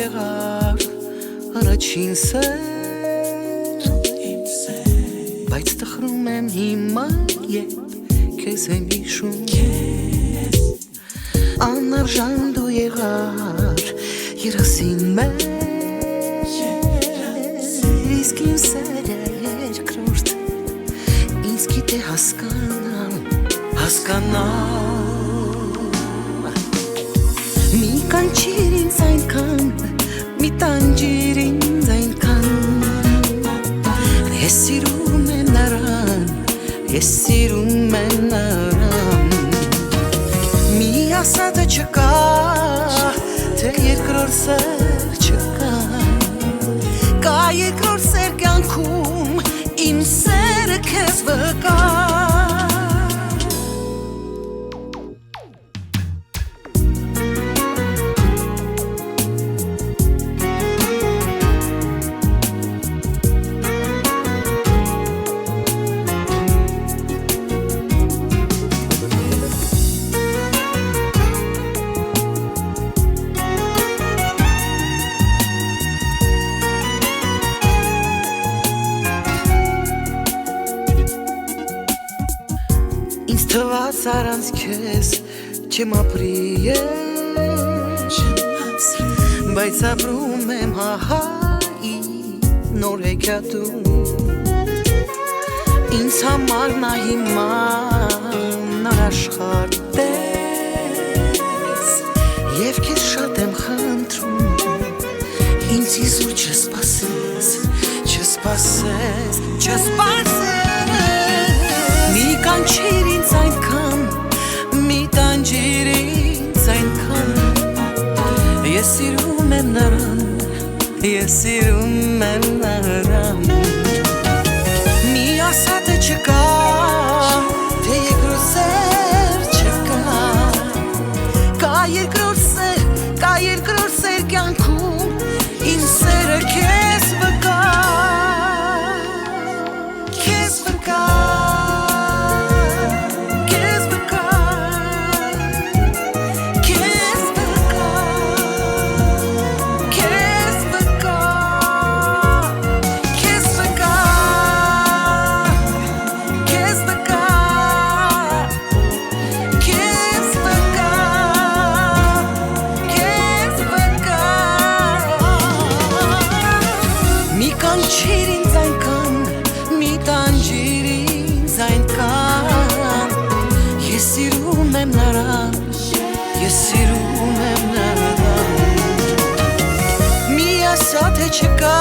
եղավ առաջին սեր Բայց տխրում եմ հիմա երբ քեզ եմ հիշում Անարժան դու եղար երասին մեր Իսկ իմ սերը երկրորդ ինձ գիտե հասկանալ Մի կանչիր ինձ այնքան, մի տանջիր ինձ այնքան Ես սիրում եմ նրան, ես սիրում եմ նրան Մի ասա թե չկա, թե երկրորդ սեր չկա Կա երկրորդ սեր կյանքում, իմ սերը քեզ վկա Ինձ թվաց առանց քեզ չեմ ապրի Բայց ապրում եմ հահայի նոր հեքիաթում Ինձ համար նա հիմա նարաշխար տես Եվ քեզ շատ եմ խնդրում Ինձ իզուր չսպասես Մի կանչիր ինձ այնքան, մի տանջիր ինձ այնքան Ես սիրում եմ նրան, ես սիրում եմ նրան Մի ասա թե չկա, թե երկրորդ սեր չկա Կա երկրորդ սեր կյանքում, իմ սերը քեզ վկա Քեզ վկա Կանչիր ինձ այնքան, մի տանջիր ինձ այնքան Ես սիրում եմ նրան, ես սիրում եմ նրան Մի ասա թե չկա